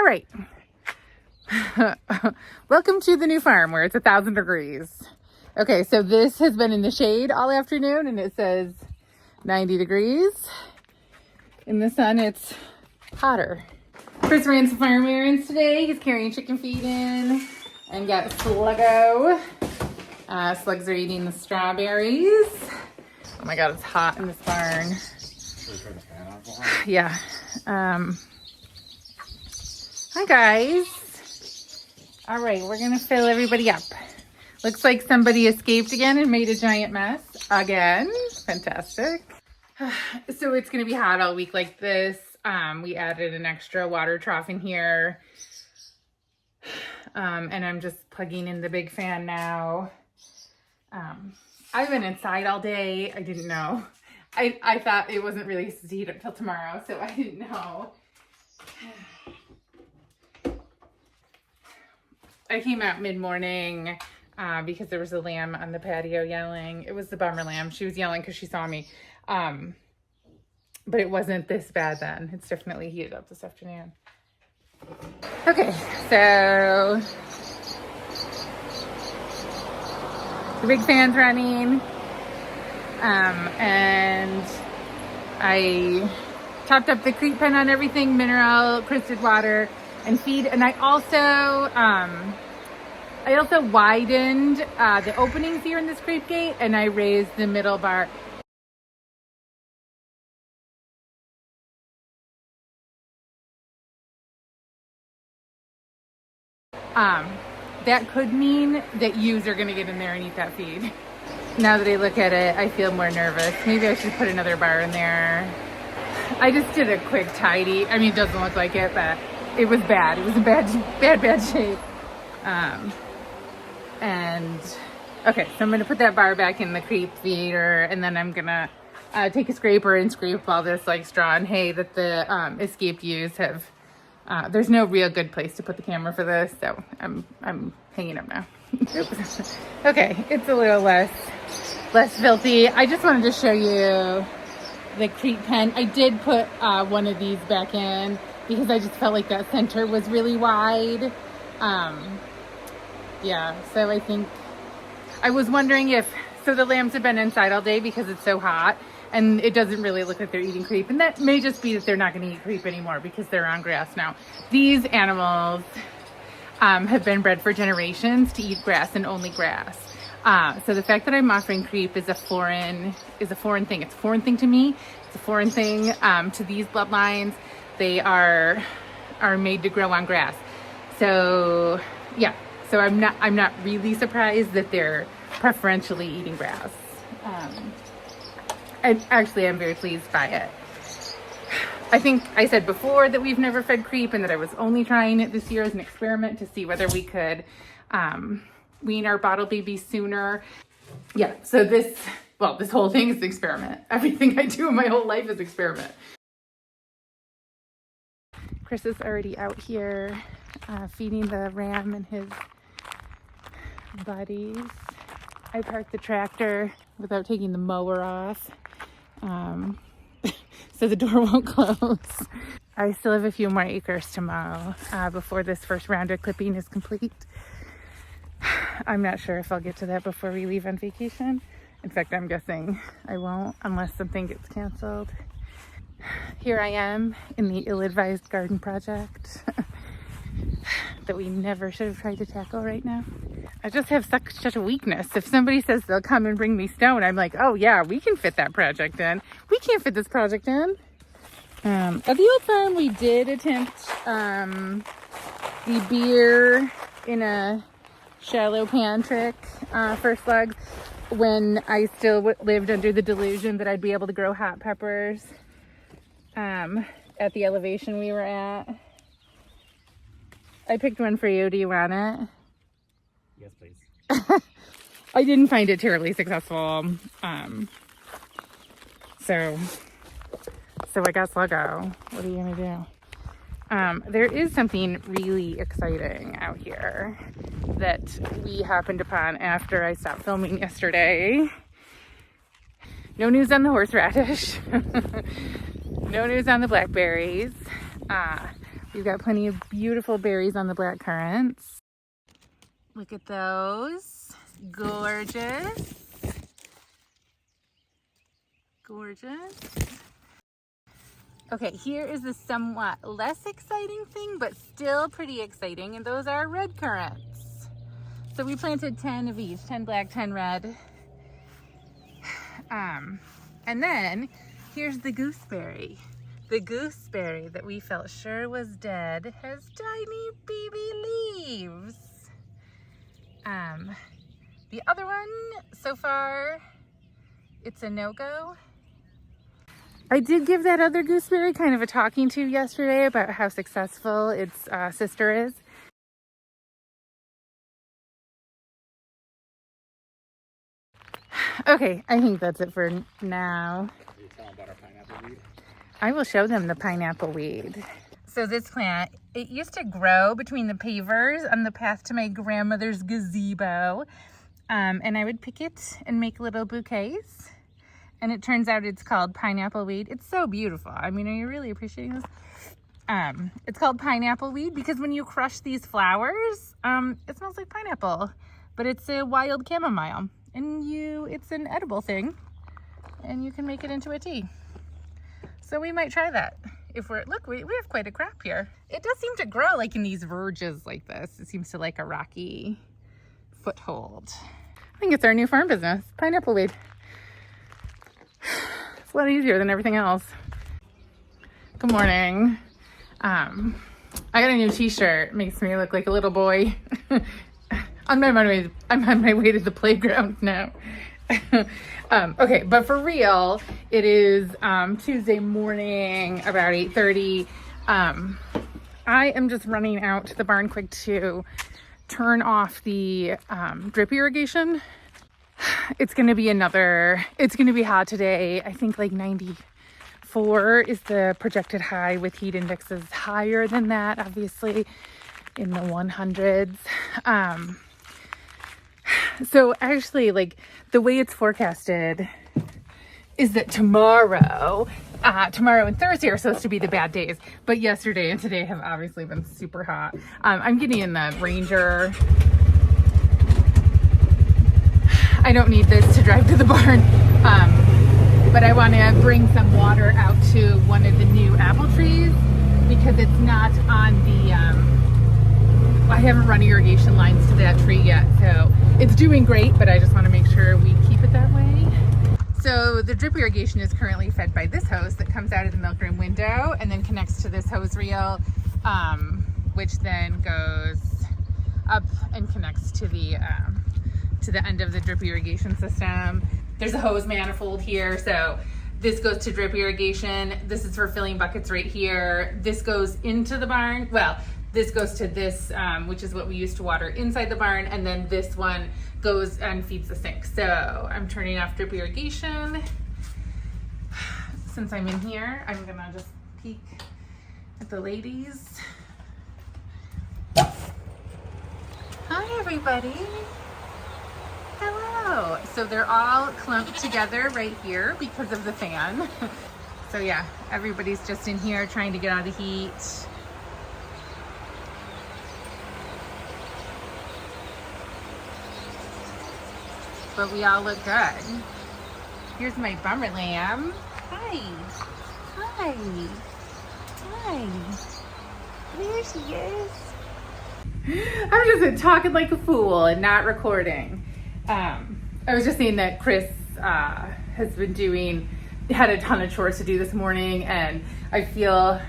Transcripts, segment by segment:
All right. Welcome to the new farm where it's 1,000 degrees. Okay, so this has been in the shade all afternoon and it says 90 degrees. In the sun, it's hotter. Chris ran some farm errands today. He's carrying chicken feed in and got Sluggo. Slugs are eating the strawberries. Oh my God, it's hot in this barn. Yeah. Hi guys. All right, we're gonna fill everybody up. Looks like somebody escaped again and made a giant mess again. Fantastic. So it's gonna be hot all week like this. We added an extra water trough in here. And I'm just plugging in the big fan now. I've been inside all day. I didn't know. I thought it wasn't really supposed to heat up till tomorrow, so I didn't know. I came out mid-morning because there was a lamb on the patio yelling. It was the bummer lamb. She was yelling because she saw me. But it wasn't this bad then. It's definitely heated up this afternoon. Okay, so the big fan's running. And I topped up the creep pen on everything, mineral, crysted water, and feed. And I also widened the openings here in this creep gate, and I raised the middle bar. That could mean that ewes are gonna get in there and eat that feed. Now that I look at it, I feel more nervous. Maybe I should put another bar in there. I just did a quick tidy. I mean, it doesn't look like it, but it was bad. It was in bad shape. And okay, so I'm gonna put that bar back in the creep feeder, and then I'm gonna take a scraper and scrape all this like straw and hay that the escaped ewes have. There's no real good place to put the camera for this, so I'm hanging up now. Okay, it's a little less filthy. I just wanted to show you the creep pen. I did put one of these back in because I just felt like that center was really wide. Yeah, so I think I was wondering if the lambs have been inside all day because it's so hot and it doesn't really look like they're eating creep, and that may just be that they're not going to eat creep anymore because they're on grass now. These animals have been bred for generations to eat grass and only grass. So the fact that I'm offering creep is a foreign thing. It's a foreign thing to me. It's a foreign thing to these bloodlines. They are made to grow on grass. So yeah. So I'm not really surprised that they're preferentially eating grass. And actually, I'm very pleased by it. I think I said before that we've never fed creep and that I was only trying it this year as an experiment to see whether we could wean our bottle babies sooner. Yeah, so this whole thing is an experiment. Everything I do in my whole life is experiment. Chris is already out here feeding the ram and his buddies. I parked the tractor without taking the mower off. So the door won't close. I still have a few more acres to mow before this first round of clipping is complete. I'm not sure if I'll get to that before we leave on vacation. In fact, I'm guessing I won't unless something gets canceled. Here I am in the ill-advised garden project that we never should have tried to tackle right now. I just have such a weakness. If somebody says they'll come and bring me stone, I'm like, oh yeah, we can fit that project in. We can't fit this project in. At the old farm, we did attempt the beer in a shallow pan trick for slugs when I still lived under the delusion that I'd be able to grow hot peppers at the elevation we were at. I picked one for you. Do you want it? Yes, please. I didn't find it terribly successful. So I got Sluggo. What are you gonna do? There is something really exciting out here that we happened upon after I stopped filming yesterday. No news on the horseradish. No news on the blackberries. We've got plenty of beautiful berries on the black currants. Look at those. Gorgeous. Gorgeous. Okay, here is the somewhat less exciting thing, but still pretty exciting, and those are red currants. So we planted 10 of each, 10 black, 10 red. And then here's the gooseberry. The gooseberry that we felt sure was dead has tiny baby leaves. The other one, so far, it's a no-go. I did give that other gooseberry kind of a talking to yesterday about how successful its sister is. Okay, I think that's it for now. Can you tell them about our pineapple weed? I will show them the pineapple weed. So this plant, it used to grow between the pavers on the path to my grandmother's gazebo. And I would pick it and make little bouquets. And it turns out it's called pineapple weed. It's so beautiful. I mean, are you really appreciating this? It's called pineapple weed because when you crush these flowers, it smells like pineapple. But it's a wild chamomile. And it's an edible thing. And you can make it into a tea. So we might try that. Look, we have quite a crop here. It does seem to grow like in these verges like this. It seems to like a rocky foothold. I think it's our new farm business, pineapple weed. It's a lot easier than everything else. Good morning. I got a new t-shirt. It makes me look like a little boy. I'm on my way to the playground now. Okay, but for real, it is Tuesday morning, about 8:30. I am just running out to the barn quick to turn off the drip irrigation. It's going to be hot today. I think like 94 is the projected high, with heat indexes higher than that, obviously in the 100s. So actually, like, the way it's forecasted is that tomorrow and Thursday are supposed to be the bad days, but yesterday and today have obviously been super hot. I'm getting in the Ranger. I don't need this to drive to the barn, but I want to bring some water out to one of the new apple trees because it's not on the, I haven't run irrigation lines to that tree yet, so it's doing great, but I just want to make sure we keep it that way. So the drip irrigation is currently fed by this hose that comes out of the milkroom window and then connects to this hose reel, which then goes up and connects to the end of the drip irrigation system. There's a hose manifold here, so this goes to drip irrigation. This is for filling buckets right here. This goes into the barn. Well, this goes to this, which is what we use to water inside the barn, and then this one goes and feeds the sink. So I'm turning off drip irrigation. Since I'm in here, I'm gonna just peek at the ladies. Hi, everybody. Hello. So they're all clumped together right here because of the fan. So yeah, everybody's just in here trying to get out of the heat. But we all look good. Here's my bummer lamb. Hi. Hi. Hi. There she is. I'm just talking like a fool and not recording. I was just saying that Chris had a ton of chores to do this morning, and I feel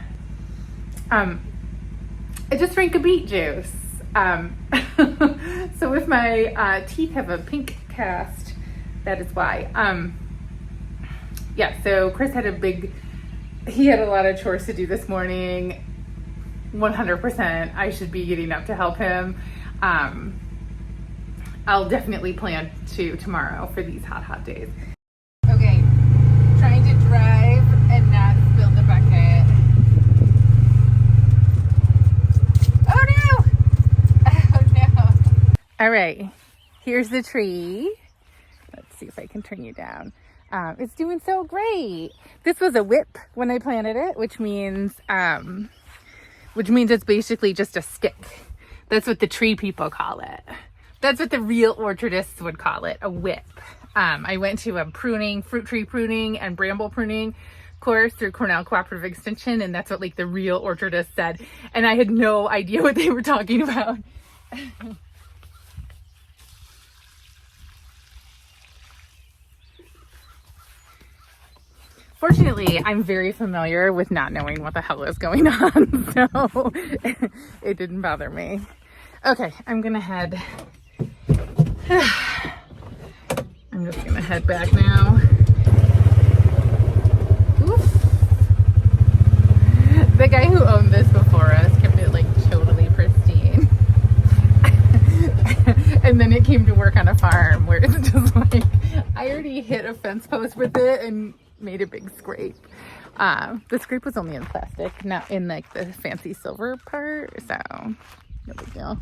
I just drank a beet juice. So if my teeth have a pink cast, that is why. Yeah, so Chris had he had a lot of chores to do this morning. 100% I should be getting up to help him. I'll definitely plan to tomorrow for these hot days. Okay, trying to drive and not spill the bucket. Oh no! Oh no! All right, here's the tree. Let's see if I can turn you down. It's doing so great. This was a whip when I planted it, which means which means it's basically just a stick. That's what the tree people call it. That's what the real orchardists would call it, a whip. I went to a fruit tree pruning and bramble pruning course through Cornell Cooperative Extension, and that's what like the real orchardists said. And I had no idea what they were talking about. Fortunately, I'm very familiar with not knowing what the hell is going on, so it didn't bother me. Okay, I'm gonna head. I'm just gonna head back now. Oof. The guy who owned this before us kept it like totally pristine. And then it came to work on a farm where it's just like, I already hit a fence post with it and made a big scrape. The scrape was only in plastic, not in like the fancy silver part, so no big deal.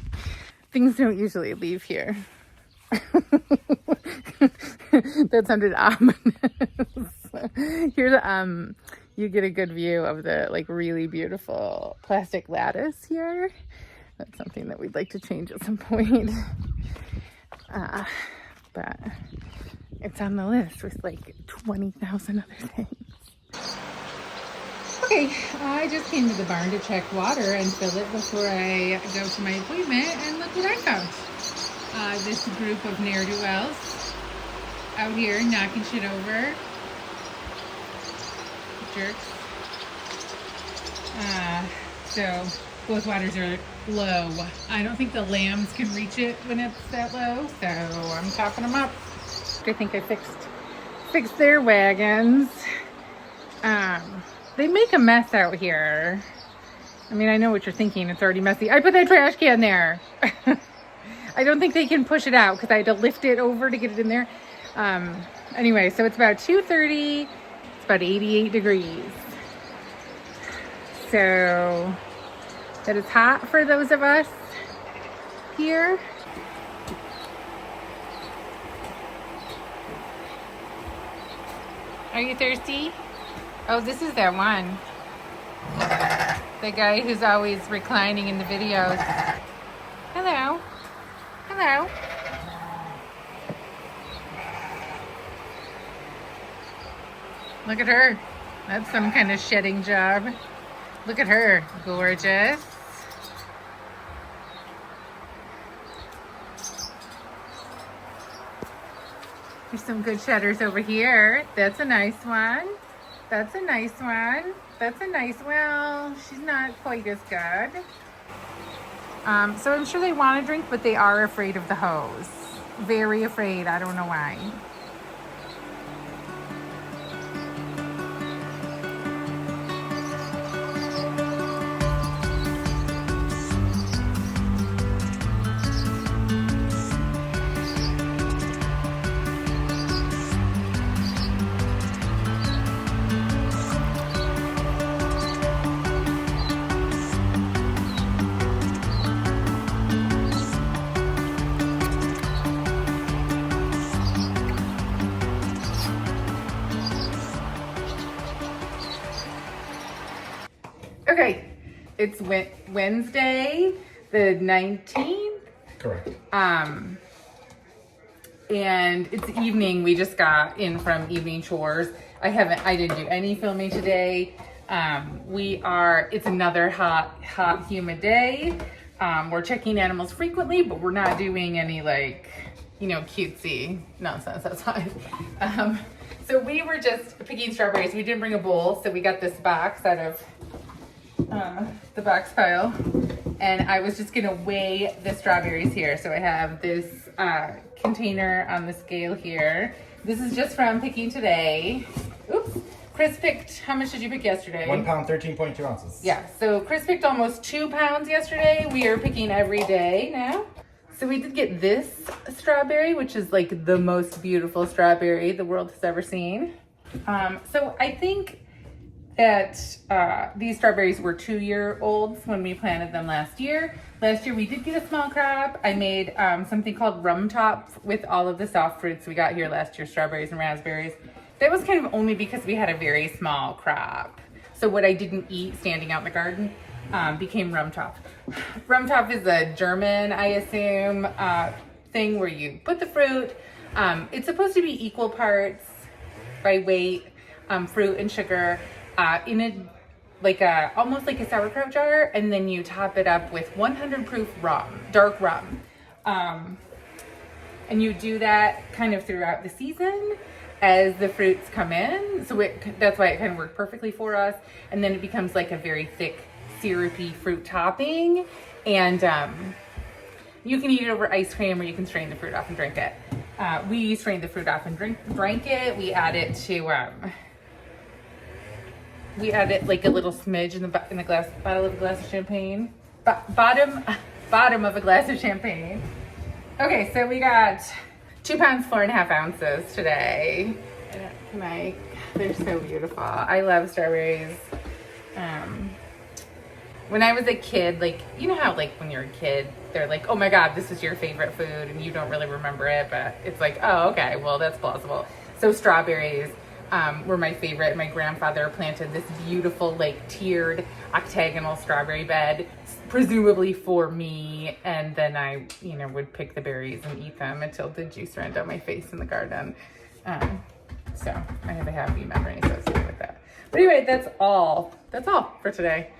Things don't usually leave here. That sounded ominous. Here's you get a good view of the like really beautiful plastic lattice here. That's something that we'd like to change at some point. But it's on the list with like 20,000 other things. Okay, I just came to the barn to check water and fill it before I go to my appointment, and look what I found. This group of ne'er-do-wells out here knocking shit over. Jerks. So both waters are low. I don't think the lambs can reach it when it's that low, so I'm topping them up. I think I fixed their wagons. They make a mess out here. I mean, I know what you're thinking. It's already messy. I put that trash can there. I don't think they can push it out because I had to lift it over to get it in there. Anyway, so it's about 2:30. It's about 88 degrees. So that is hot for those of us here. Are you thirsty? Oh, this is that one. The guy who's always reclining in the videos. Hello. Hello. Look at her. That's some kind of shedding job. Look at her. Gorgeous. There's some good shedders over here. That's a nice one. That's a nice one. That's a nice, well, she's not quite as good. So I'm sure they want to drink, but they are afraid of the hose. Very afraid. I don't know why. Okay, it's Wednesday, the 19th. Correct. And it's evening. We just got in from evening chores. I didn't do any filming today. It's another hot, humid day. We're checking animals frequently, but we're not doing any cutesy nonsense outside. So we were just picking strawberries. We didn't bring a bowl, so we got this box out of the box pile, and I was just gonna weigh the strawberries here. So I have this container on the scale here. This is just from picking today. Oops. Chris picked, how much did you pick yesterday? 1 pound, 13.2 ounces. Yeah, so Chris picked almost 2 pounds yesterday. We are picking every day now. So we did get this strawberry, which is like the most beautiful strawberry the world has ever seen. So I think that these strawberries were 2-year-olds when we planted them last year. Last year we did get a small crop. I made something called rum top with all of the soft fruits we got here last year, strawberries and raspberries. That was kind of only because we had a very small crop. So what I didn't eat standing out in the garden became Rumtopf. Rumtopf is a German, I assume, thing where you put the fruit. It's supposed to be equal parts by weight, fruit and sugar, in a almost like a sauerkraut jar, and then you top it up with 100 proof rum, dark rum. And you do that kind of throughout the season as the fruits come in. So that's why it kind of worked perfectly for us. And then it becomes like a very thick, syrupy fruit topping. And you can eat it over ice cream, or you can strain the fruit off and drink it. We strained the fruit off and drank it. We add it to, we added like a little smidge in the bottle of a glass of champagne. Bottom of a glass of champagne. Okay, so we got 2 pounds, 4.5 ounces today. They're so beautiful. I love strawberries. When I was a kid, like, you know how like when you're a kid, they're like, oh my God, this is your favorite food, and you don't really remember it, but it's like, oh, okay, well, that's plausible. So strawberries were my favorite. My grandfather planted this beautiful, like, tiered octagonal strawberry bed, presumably for me, and then I, would pick the berries and eat them until the juice ran down my face in the garden. So I have a happy memory associated with that. But anyway, that's all for today.